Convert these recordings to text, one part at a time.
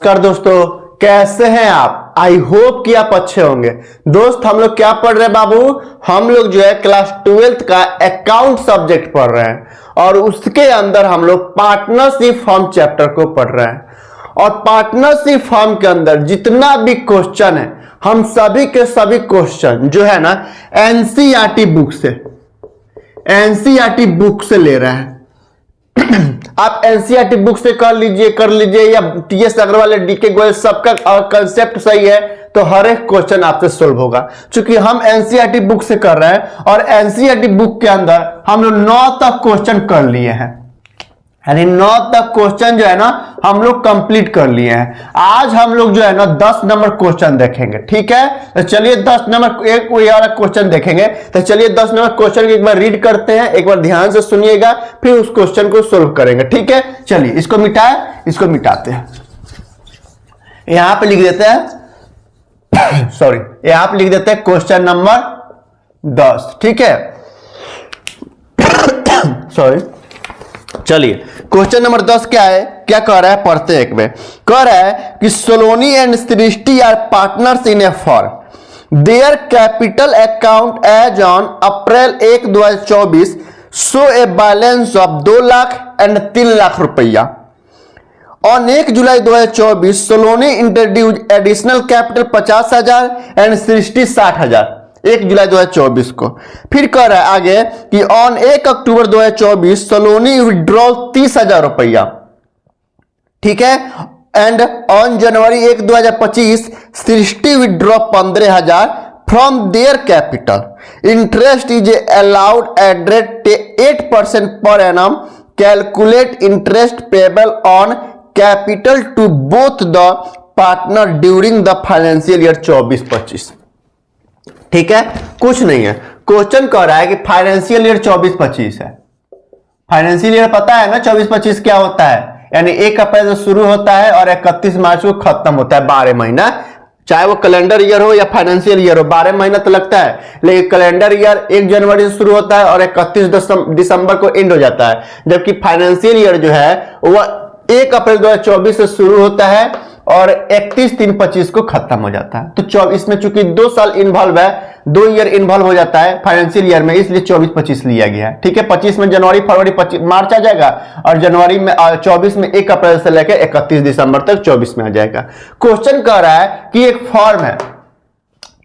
नमस्कार दोस्तों, कैसे हैं आप। आई होप कि आप अच्छे होंगे। दोस्त हम लोग क्या पढ़ रहे हैं बाबू, हम लोग जो है क्लास 12th का अकाउंट सब्जेक्ट पढ़ रहे हैं और उसके अंदर हम लोग पार्टनरशिप फर्म चैप्टर को पढ़ रहे हैं। और पार्टनरशिप फर्म के अंदर जितना भी क्वेश्चन है, हम सभी के सभी क्वेश्चन जो है ना एनसीईआरटी बुक से ले रहे हैं। आप एनसीईआरटी बुक से कर लीजिए या टीएस अग्रवाल डीके गोयल सबका कंसेप्ट सही है तो हर एक क्वेश्चन आपसे सोल्व होगा। क्योंकि हम एनसीईआरटी बुक से कर रहे हैं और एनसीईआरटी बुक के अंदर हम लोग 9 तक क्वेश्चन कर लिए हैं, यानी 9 तक क्वेश्चन जो है ना हम लोग कंप्लीट कर लिए हैं। आज हम लोग जो है ना 10 नंबर क्वेश्चन देखेंगे, ठीक है। तो चलिए 10 नंबर एक कोई और क्वेश्चन देखेंगे। तो चलिए 10 नंबर क्वेश्चन एक बार रीड करते हैं, एक बार ध्यान से सुनिएगा, फिर उस क्वेश्चन को सोल्व करेंगे, ठीक है। चलिए इसको इसको मिटाते हैं, यहां पे लिख देते हैं सॉरी, यहां पे लिख देते हैं क्वेश्चन नंबर 10, ठीक है। सॉरी, चलिए क्वेश्चन नंबर 10 क्या है, क्या कह रहा है, पढ़ते हैं एक में। कह रहा है कि Soloni and Srishti are partners in a firm, their capital account as on April 1, 2024 show a balance of 2 lakh and 3 lakh rupaya. On 1 July 2024 Soloni introduce additional capital 50,000 and Srishti 60,000 1 जुलाई 2024 को। फिर कह रहा है आगे कि ऑन 1 अक्टूबर 2024 सोलोनी विड्रॉल 30,000 रुपया, ठीक है। And on January 1, 2025 Srishti withdraw 15,000 from their capital. Interest is allowed at rate 8% per annum. Calculate interest payable on capital to both the partner during the financial year 24-25, ठीक है। कुछ नहीं है, क्वेश्चन कह रहा है कि फाइनेंशियल ईयर 24-25 है। फाइनेंशियल ईयर पता है ना 24-25 क्या होता है, यानी 1 अप्रैल से शुरू होता है और 31 मार्च को खत्म होता है। 12 महीना, चाहे वो कैलेंडर ईयर हो या फाइनेंशियल ईयर हो, 12 महीना तो लगता है। लेकिन कैलेंडर ईयर 1 जनवरी से शुरू होता है और 31 दिसंबर को एंड हो जाता है, जबकि फाइनेंशियल ईयर जो है वह 1 अप्रैल 2024 से शुरू होता है और 31/3/25 को खत्म हो जाता है। तो इसमें चूंकि 2 साल इन्वॉल्व है, 2 ईयर इन्वॉल्व हो जाता है फाइनेंशियल ईयर में, इसलिए 24-25 लिया गया है, ठीक है। 25 में जनवरी, फरवरी, मार्च आ जाएगा और जनवरी में 24 में 1 अप्रैल से लेकर 31 दिसंबर तक 24 में आ जाएगा। क्वेश्चन कह रहा है कि एक फॉर्म है,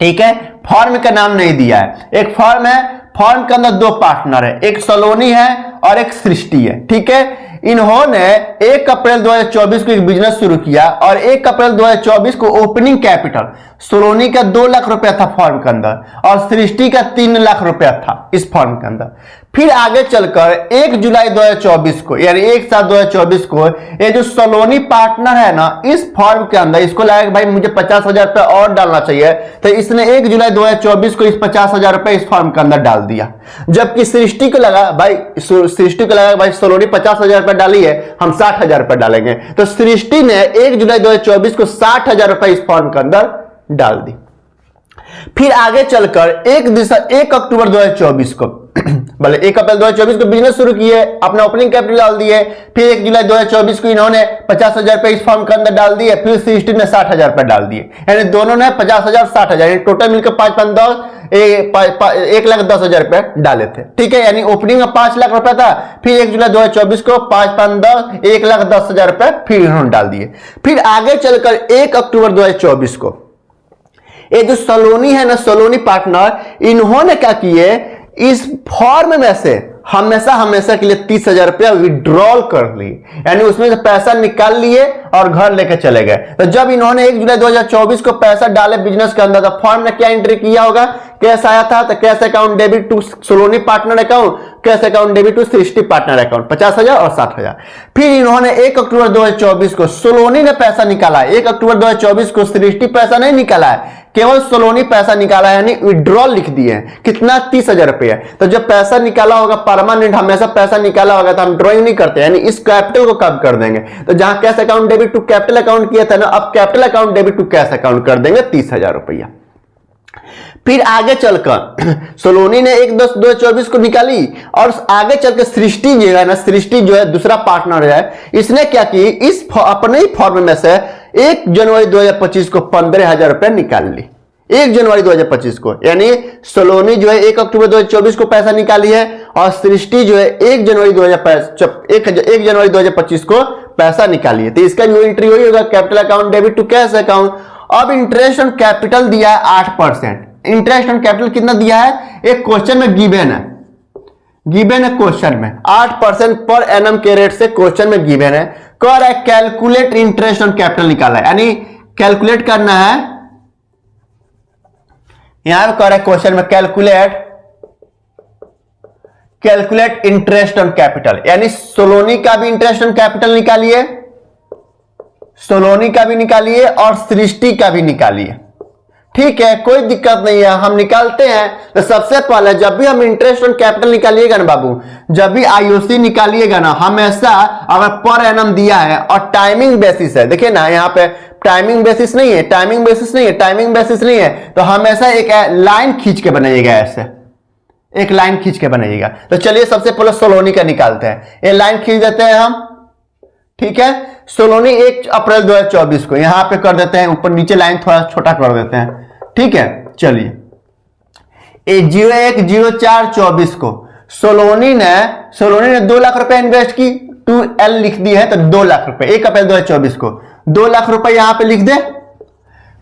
ठीक है, फॉर्म का नाम नहीं दिया है। एक फॉर्म है, फॉर्म के अंदर 2 पार्टनर है, एक सोलोनी है और एक सृष्टि है, ठीक है। इन्होंने 1 अप्रैल 2024 को एक बिजनेस शुरू किया और 1 अप्रैल 2024 को ओपनिंग कैपिटल सोलोनी का 2 लाख रुपया था फॉर्म के अंदर और सृष्टि का 3 लाख रुपया था इस फॉर्म के अंदर। फिर आगे चलकर 1 जुलाई 2024 को, यानी 1/7/2024 को, ये जो सोलोनी पार्टनर है ना इस फॉर्म के अंदर, इसको लगा कि भाई मुझे 50,000 रुपया और डालना चाहिए, तो इसने 1 जुलाई 2024 को इस 50,000 रुपया इस फॉर्म के अंदर डाल दिया। जबकि सृष्टि को लगा भाई सोलोनी 50,000 रुपया डाली है, हम 60,000 रुपया डालेंगे। तो सृष्टि ने 1 जुलाई 2024 को 60,000 रुपया इस फॉर्म के अंदर डाल दी। फिर आगे चलकर 1 अक्टूबर 2024 को भले 1 अप्रैल 2024 को बिजनेस शुरू किए, अपना ओपनिंग कैपिटल डाल दिए। फिर 1 जुलाई 2024 को इन्होंने 50,000 रुपए इस फॉर्म के अंदर डाल दिए, फिर सृष्टि ने 60,000 रुपए डाल दिए, यानी दोनों ने 50,000 60,000 टोटल मिलकर 1,10,000 रुपए डाले थे, ठीक है। यानी ओपनिंग में 5 लाख रुपए था, फिर 1 जुलाई 2024 को 5,5,10 1,10,000 रुपए फिर इन्होंने डाल दिए। फिर आगे चलकर 1 अक्टूबर 2024 को ये जो सोलोनी है ना, सोलोनी पार्टनर, इन्होंने क्या किए, इस फॉर्म में से हमेशा के लिए 30,000 रुपया विड्रॉल कर ली, यानी उसमें से पैसा निकाल लिए और घर लेके चले गए। तो जब इन्होंने 1 जुलाई 2024 को पैसा डाले बिजनेस के अंदर, तो फॉर्म ने क्या एंट्री किया होगा, कैश आया था, तो cash account debit to Soloni partner account, cash account debit to Srishti partner account, 50,000 और 60,000। फिर इन्होंने 1 अक्टूबर 2024 को सोलोनी ने पैसा निकाला है, 1 अक्टूबर 2024 को सृष्टि पैसा नहीं निकाला है, केवल सोलोनी पैसा निकाला है, यानी विड्रॉल लिख दिए हैं। कितना, 30,000 रुपया। तो जब पैसा निकाला होगा परमानेंट, हमेशा पैसा निकाला होगा तो हम ड्रॉइंग नहीं करते, यानी इस कैपिटल को कब कर देंगे, तो जहां cash account debit to capital account किया था ना, अब capital account debit to cash account कर देंगे 30,000 रुपया। फिर आगे चलकर सोलोनी ने 1/10/2024 को निकाली और आगे चलकर सृष्टि जो है ना, सृष्टि जो है दूसरा पार्टनर है, इसने क्या की, इस अपने ही फॉर्म में से 1 जनवरी 2025 को 15,000 रुपए निकाल ली। 1 जनवरी 2025 को, यानी सोलोनी जो है 1 अक्टूबर 2024 को पैसा निकाली है और सृष्टि जो है 1 जनवरी 2025 को पैसा निकाली है। तो इसका जो एंट्री हुई होगा capital account debit to cash account. अब इंटरेस्ट ऑन कैपिटल दिया है 8%। इंटरेस्ट ऑन कैपिटल कितना दिया है, एक क्वेश्चन में गिवन है, क्वेश्चन में 8% पर एनम के रेट से क्वेश्चन में गिवन है। कह रहा है कैलकुलेट इंटरेस्ट ऑन कैपिटल निकाला है, यानी कैलकुलेट करना है। यहां पर कह रहा है क्वेश्चन में कैलकुलेट इंटरेस्ट ऑन कैपिटल, यानी सोलोनी का भी इंटरेस्ट ऑन कैपिटल निकालिए, सोलोनी का भी निकालिए और सृष्टि का भी निकालिए। ठीक है, कोई दिक्कत नहीं है, हम निकालते हैं। तो सबसे पहले जब भी हम इंटरेस्ट ऑन कैपिटल निकालिएगा ना बाबू, जब भी आईओसी निकालिएगा ना, हमेशा अगर पर एनम दिया है और टाइमिंग बेसिस है, देखिए ना यहाँ पे टाइमिंग बेसिस नहीं है, टाइमिंग बेसिस नहीं है, तो हमेशा एक लाइन खींच के बनाइएगा, ऐसे एक लाइन खींच के बनाइएगा। तो चलिए सबसे पहले सोलोनी का निकालते हैं, ये लाइन खींच देते हैं हम। ठीक है, सोलोनी 1 अप्रैल 2024 को यहां पे कर देते हैं, ऊपर नीचे लाइन थोड़ा छोटा कर देते हैं। ठीक है, चलिए 01/04/24 को सोलोनी ने 2 लाख रुपए इन्वेस्ट की, 2L लिख दी है तो 2 लाख रुपए 1 अप्रैल 2024 को 2 लाख रुपए यहां पे लिख दे।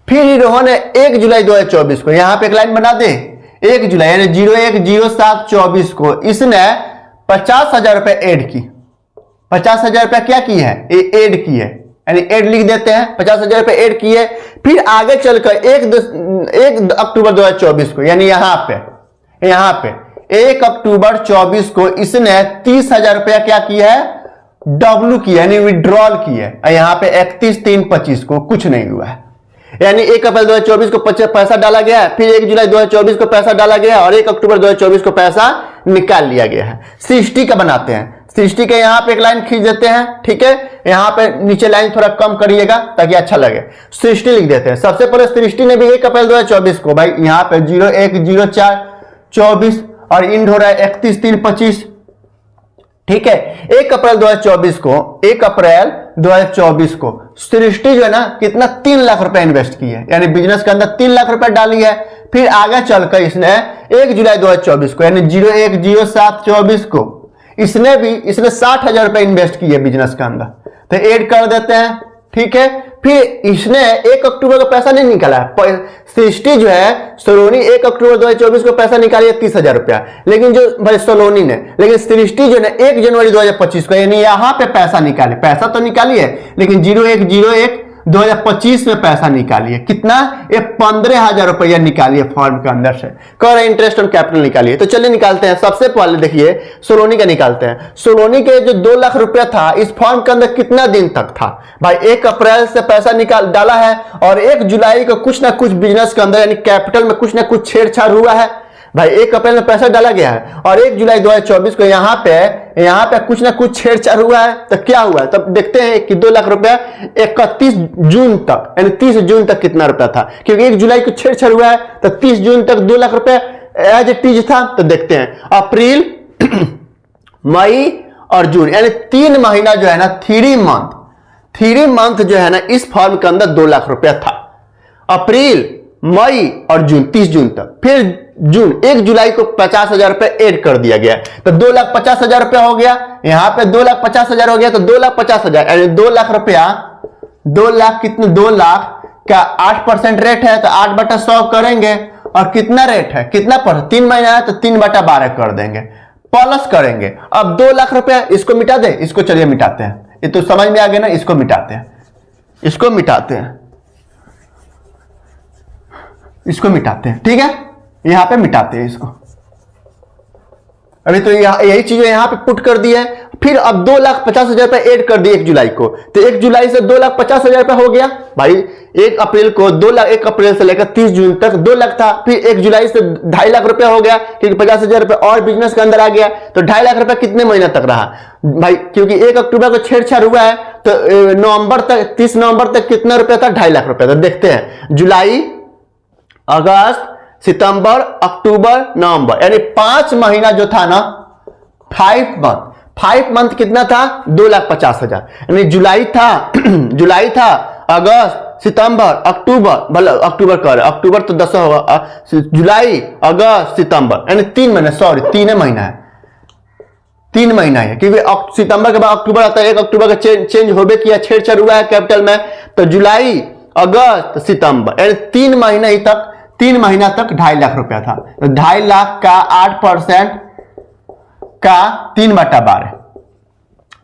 फिर इन्होंने 1 जुलाई 2024 को यहां पे एक लाइन बना दे, 1 जुलाई यानी 01/07/24 को इसने 50,000 रुपए ऐड की। 50,000 रुपया क्या की है, ऐड की है, यानी ऐड लिख देते हैं, 50,000 रुपए ऐड की है। फिर आगे चलकर 1 अक्टूबर 2024 को, यानी यहां पे 1 अक्टूबर 24 को इसने 30,000 रुपया क्या किया है, डब्ल्यू की, यानी विड्रॉल की है। यहां पे 31/3/25 को कुछ नहीं हुआ है, यानी 1 अप्रैल 2024 को पैसा डाला गया है, फिर 1 जुलाई 2024 को पैसा डाला गया और 1 अक्टूबर 2024 को पैसा निकाल लिया गया है। सृष्टि का बनाते हैं, सृष्टि के यहां पे एक लाइन खींच देते हैं। ठीक है, यहां पे नीचे लाइन थोड़ा कम करिएगा ताकि अच्छा लगे, सृष्टि लिख देते हैं। सबसे पहले सृष्टि ने भी 1 अप्रैल 2024 को, भाई यहां पे 01/04/24 और इंड हो रहा है 31/3/25। ठीक है, 1 अप्रैल 2024 को सृष्टि जो है ना कितना 3 लाख रुपए इन्वेस्ट की है, यानी बिजनेस के अंदर 3 लाख रुपए डाली है। फिर आगे चलकर इसने 1 जुलाई 2024 को, यानी 01/07/24 को इसने 60,000 रुपए इन्वेस्ट किए बिजनेस के अंदर, तो ऐड कर देते हैं। ठीक है, फिर इसने 1 अक्टूबर को पैसा नहीं निकाला है, सृष्टि जो है सोलोनी 1 अक्टूबर 2024 को पैसा निकाली है 30,000 रुपया, लेकिन जो भाई सोलोनी ने, लेकिन सृष्टि जो है 1 जनवरी 2025 को, यानी यहां पे पैसा निकाले, पैसा तो निकाली है लेकिन 01/01/2025 में पैसा निकालिए, कितना, ये 15,000 रुपया निकालिए फॉर्म के अंदर से। कह रहे इंटरेस्ट ऑन कैपिटल निकालिए, तो चलिए निकालते हैं। सबसे पहले देखिए सोलोनी का निकालते हैं। सोलोनी के जो 2 लाख रुपया था इस फॉर्म के अंदर कितना दिन तक था, भाई 1 अप्रैल से पैसा निकाल डाला है और 1 जुलाई को कुछ ना कुछ बिजनेस के अंदर यानी कैपिटल में कुछ ना कुछ छेड़छाड़ हुआ है। भाई 1 अप्रैल में पैसा डाला गया है और 1 जुलाई 2024 को यहां पे कुछ ना कुछ छेड़छाड़ हुआ है, तो क्या हुआ है तब देखते हैं कि 2 लाख रुपया 31 जून तक यानी 30 जून तक कितना रुपया था, क्योंकि 1 जुलाई को छेड़छाड़ हुआ है तो 30 जून तक 2 लाख रुपया एज इट इज था। तो देखते हैं अप्रैल मई और जून, यानी 3 महीना जो है ना 3 मंथ जो है ना इस फॉर्म के अंदर 2 लाख रुपया था, अप्रैल मई और जून 30 जून तक। फिर जून 1 जुलाई को 50,000 रुपए ऐड कर दिया गया, तो 2,50,000 रुपया हो गया, यहां पे 2,50,000 हो गया, तो 2,50,000 यानी 2 लाख रुपया, 2 लाख कितने, 2 लाख का 8% रेट है तो 8/100 करेंगे और कितना रेट है, कितना पर 3 महीना है तो 3/12 कर देंगे, प्लस करेंगे। अब 2 लाख रुपया इसको मिटा दे, इसको चलिए मिटाते हैं, ये तो समझ में आ गया ना, इसको मिटाते हैं, इसको मिटाते हैं। ठीक है, यहां पे मिटाते हैं इसको, अभी तो यही चीज यहां पे पुट कर दी है। फिर अब 2,50,000 रुपए ऐड कर दिए 1 जुलाई को, तो 1 जुलाई से 2,50,000 रुपए हो गया। भाई 1 अप्रैल को 1 अप्रैल से लेकर 30 जून तक 2 लाख था, फिर 1 जुलाई से 2.5 लाख रुपया हो गया, क्योंकि 50,000 रुपए और बिजनेस के अंदर आ गया, तो 2.5 लाख रुपया कितने महीने तक रहा भाई, क्योंकि 1 अक्टूबर को छेड़छाड़ हुआ है तो नवंबर तक 30 नवंबर तक कितना रुपया था, 2.5 लाख रुपया था। देखते हैं जुलाई, अगस्त, सितंबर, अक्टूबर, नवंबर, यानी 5 महीना जो था ना, 5 मंथ कितना था? 2,50,000। यानी जुलाई था जुलाई था, अगस्त, सितंबर, अक्टूबर, मतलब अक्टूबर कर, अक्टूबर तो 10 होगा, जुलाई, अगस्त, सितंबर, यानी 3 महीना, सॉरी 3 महीना है, 3 महीना है, क्योंकि सितंबर के बाद अक्टूबर आता है। 1 अक्टूबर का चेंज होबे किया, छेड़छाड़ हुआ है कैपिटल में, तो जुलाई, अगस्त, सितंबर, यानी 3 महीना ही तक, 3 महीना तक 2.5 लाख रुपया था। तो 2.5 लाख का 8% का 3/12।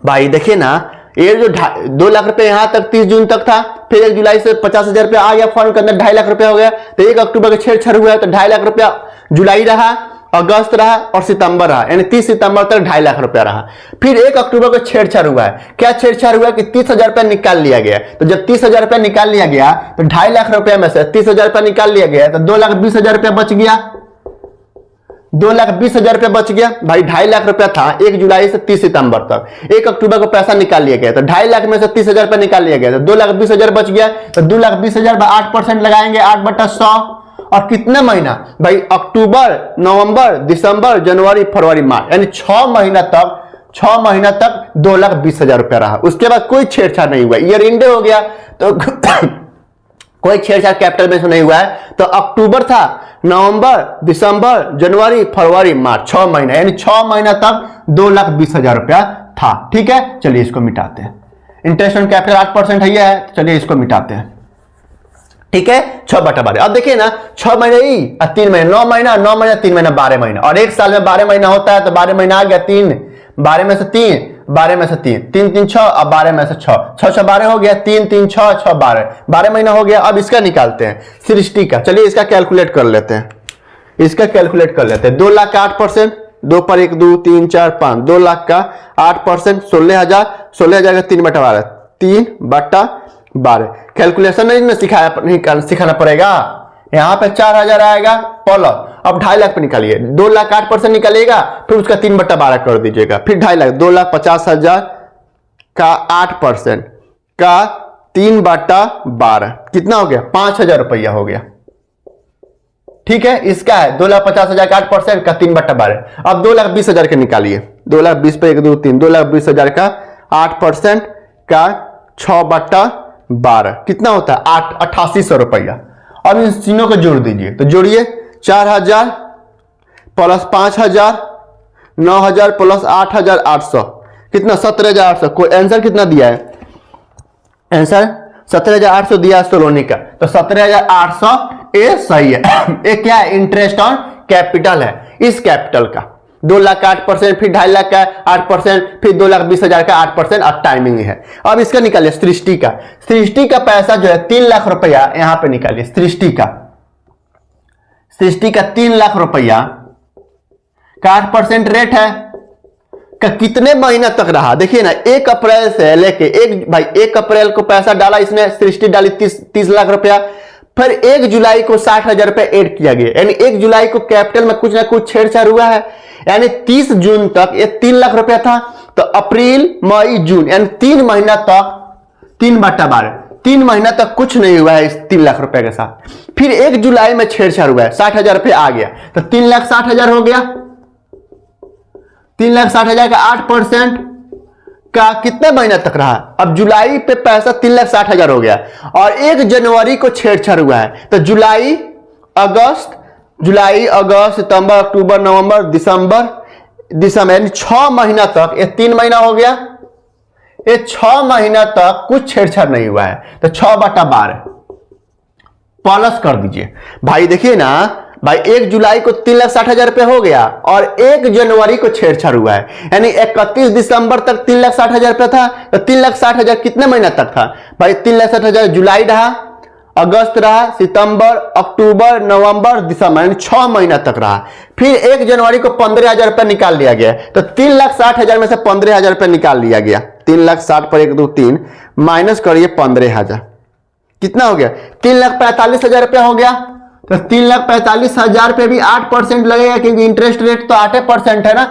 भाई देखिए ना, ये जो 2 लाख रुपए यहां तक 30 जून तक था, फिर 1 जुलाई से 50,000 रुपया आ गया फंड के अंदर, 2.5 लाख रुपया हो गया। तो 1 अक्टूबर का छेड़छाड़ हुआ है, तो 2.5 लाख रुपया जुलाई रहा, अगस्त रहा और सितंबर रहा, यानी 30 सितंबर तक 2.5 लाख रुपया रहा। फिर 1 अक्टूबर को छेड़छाड़ हुआ है। क्या छेड़छाड़ हुआ कि 30,000 रुपया निकाल लिया गया। तो जब 30,000 रुपया निकाल लिया गया, तो 2.5 लाख रुपया में से 30,000 रुपया निकाल लिया गया, तो 2,20,000 रुपया बच गया, 2,20,000 रुपया बच गया। भाई 2.5 लाख रुपया था 1 जुलाई से 30 सितंबर तक, 1 अक्टूबर को पैसा निकाल लिया गया, तो 2.5 लाख में से 30,000 रुपया निकाल लिया गया, तो 2,20,000 बच गया। तो 2,20,000 पर 8% लगाएंगे, 8/100, और कितने महीना भाई? अक्टूबर, नवंबर, दिसंबर, जनवरी, फरवरी, मार्च, यानी 6 महीना तक 2,20,000 रुपया रहा। उसके बाद कोई छेड़छाड़ नहीं हुआ, ईयर इंडे हो गया, तो कोई छेड़छाड़ कैपिटल में से नहीं हुआ है। तो अक्टूबर था, नवंबर, दिसंबर, जनवरी, फरवरी, मार्च, 6 महीना, यानी 6 महीना तक 2,20,000 रुपया था। ठीक है, चलिए इसको मिटाते हैं। इंटरेस्ट ऑन कैपिटल 8% है, चलिए इसको मिटाते हैं। ठीक है, 6/12। अब देखिए ना, 6 महीने ही 3 महीने, 9 महीना, 9 महीना, 3 महीना, 12 महीना, और 1 साल में 12 महीना होता है, तो 12 महीना आ गया 3, 12 में से 3, 12 में से 3, 3 3 6, अब 12 में से 6, 6 6 12 हो गया, 3 3 6 6 12, 12 महीना हो गया। अब इसका निकालते हैं सृष्टि का, चलिए इसका कैलकुलेट कर लेते हैं, इसका कैलकुलेट कर लेते हैं। 2 लाख का 8%, 2 पर 1 2 3 4 5, 2 लाख का 8%, 16,000, 16,000 का 3/12, 3/12। कैलकुलेशन नहीं सिखाया, नहीं सिखाना पड़ेगा। यहां पे 4,000 आएगा प्लस, अब 2.5 लाख पे निकालिए, 2 लाख 8% निकालिएगा, फिर उसका 3/12 कर दीजिएगा, फिर 2.5 लाख, 2,50,000 का 8% का 3/12 कितना हो गया? 5,000 रुपया हो गया। ठीक है, इसका है 2,50,000 का 8% का 3/12। अब 2,20,000 के निकालिए, 2,20,000 पे 1 2 3, 2,20,000 का 8% का 6/12 कितना होता है? 8,800 रुपया। अब इन तीनों को जोड़ दीजिए, तो जोड़िए, 4,000 प्लस 5,000, 9,000 प्लस 8,800 कितना? 17,800। कोई आंसर कितना दिया है? आंसर 17,800 दिया सोलोनी का, तो 17,800 ये सही है। ये क्या है? इंटरेस्ट ऑन कैपिटल है, इस कैपिटल का 2 लाख का 8%, फिर 2.5 लाख का 8%, फिर 2,20,000 का 8%, और टाइमिंग है। अब इसका निकालिए सृष्टि का। सृष्टि का पैसा जो है 3 लाख रुपया, यहां पे निकालिए सृष्टि का 3 लाख रुपया का 8% रेट है का कितने महीना तक रहा? देखिए ना, 1 अप्रैल से लेके 1 अप्रैल को पैसा डाला इसने, सृष्टि डाली 30 लाख रुपया, फिर 1 जुलाई को 60,000 रुपया ऐड किया गया, यानी 1 जुलाई को कैपिटल में कुछ ना कुछ छेड़छाड़ हुआ है, यानी 30 जून तक ये 3 लाख रुपया था। तो अप्रैल, मई, जून, यानी 3 महीना तक 3/12, 3 महीना तक कुछ नहीं हुआ है इस 3 लाख रुपए के साथ। फिर 1 जुलाई में छेड़छाड़ हुआ है, 60,000 रुपया आ गया, तो 3,60,000 हो गया। 3,60,000 का 8% का कितने महीना तक रहा? अब जुलाई पे पैसा 3,60,000 हो गया, और 1 जनवरी को छेड़छाड़ हुआ है, तो जुलाई, अगस्त, सितंबर, अक्टूबर, नवंबर, दिसंबर, यानी 6 महीना तक, ये 3 महीना हो गया, ये 6 महीना तक कुछ छेड़छाड़ नहीं हुआ है, तो 6/12 प्लस कर दीजिए। भाई देखिए ना भाई, 1 जुलाई को 3,60,000 रुपया हो गया, और 1 जनवरी को छेड़छाड़ हुआ है, यानी 31 दिसंबर तक 3,60,000 रुपया था, तो 3,60,000 कितने महीना तक था? भाई 3,60,000 जुलाई रहा, अगस्त रहा, सितंबर, अक्टूबर, नवंबर, दिसंबर, यानी 6 महीना तक रहा। फिर 1 जनवरी को 15,000 रुपया निकाल लिया गया, तो 3,60,000 में से 15,000 रुपया निकाल लिया गया। 3,60,000 पर 1 2 3 माइनस करिए 15,000, कितना हो गया? 3,45,000 रुपया हो गया। तो 3,45,000 पे भी 8% लगेगा, क्योंकि इंटरेस्ट रेट तो 8% है ना,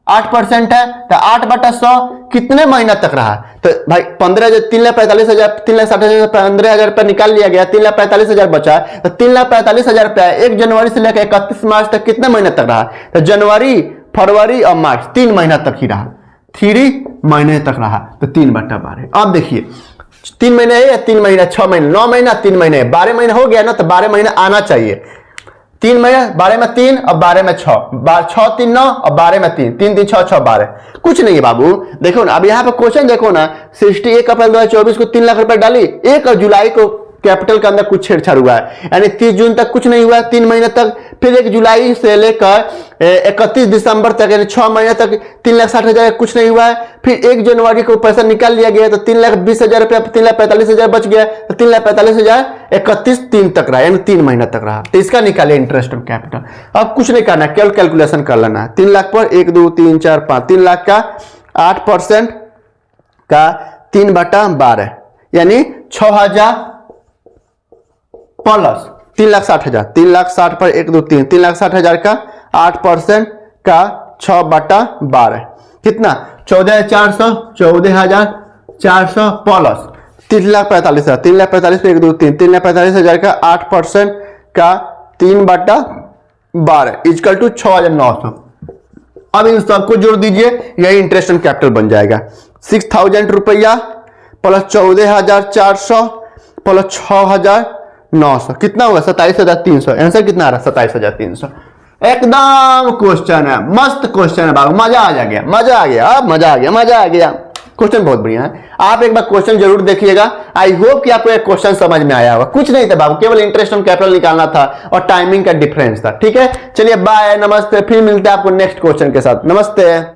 8% है तो 8/100 कितने महीना तक रहा? तो भाई 15,000 3,45,000 3,60,000 15,000 रुपया निकाल लिया गया, 3,45,000 बचा है तो 3,45,000 रुपया 1 जनवरी से लेकर 31 मार्च तक कितने महीने तक रहा? तो जनवरी, फरवरी और मार्च 3 महीना तक ही रहा, 3 महीने तक रहा। तो 3/12। अब देखिए 3 महीने है या 3 महीना, 6 महीने, 9 महीना, 3 महीने, 12 महीने हो गया ना, तो 12 महीने आना चाहिए। 3 महीने, 12 में 3 और 12 में 6, 6 3 9 और 12 में 3, 3 3 6 6 12। कुछ नहीं है बाबू, देखो ना अब यहाँ पे क्वेश्चन देखो ना, 61 अप्रैल 2024 को 3 लाख रुपए डाली, 1 जुलाई को कैपिटल के अंदर कुछ छेड़छाड़ हुआ है, यानी 30 जून तक कुछ नहीं हुआ, 3 महीने तक, फिर 1 जुलाई से लेकर 31 दिसंबर तक यानी 6 महीने तक 3,60,000 कुछ नहीं हुआ है, फिर 1 जनवरी को पैसा निकाल लिया गया तो 3,20,000 रुपया, 3,45,000 बच गया, तो 3,45,000 31/3 तक रहा, यानी 3 महीना तक रहा। तो इसका निकालिए इंटरेस्ट ऑन कैपिटल। अब कुछ नहीं करना, केवल कैलकुलेशन कर लेना है। 3 लाख पर 1 2 3 4 5, 3 लाख का 8% का 3/12 यानी 6,000 प्लस 3,60,000, 3,60,000 पर 1 2 3, 3,60,000 का 8% का 6/12 कितना? 14,400, 14,400 प्लस 3,45,000, 3,45,000 पर 1 2 3, 3,45,000 का 8% का 3/12 इक्वल टू 6,900। अब इन सबको जोड़ दीजिए, यही इंटरेस्ट ऑन कैपिटल बन जाएगा। 6,000 रुपया प्लस 14,400 प्लस 6,900 कितना हुआ? 27,300। आंसर कितना आ रहा? 27,300। एकदम क्वेश्चन है, मस्त क्वेश्चन है बाबू, मजा आ गया, मजा आ गया, अब मजा आ गया, मजा आ गया। क्वेश्चन बहुत बढ़िया है, आप एक बार क्वेश्चन जरूर देखिएगा। आई होप कि आपको एक क्वेश्चन समझ में आया होगा। कुछ नहीं था बाबू, केवल इंटरेस्ट ऑन कैपिटल निकालना था और टाइमिंग का डिफरेंस था। ठीक है, चलिए बाय, नमस्ते, फिर मिलते हैं आपको नेक्स्ट क्वेश्चन के साथ। नमस्ते।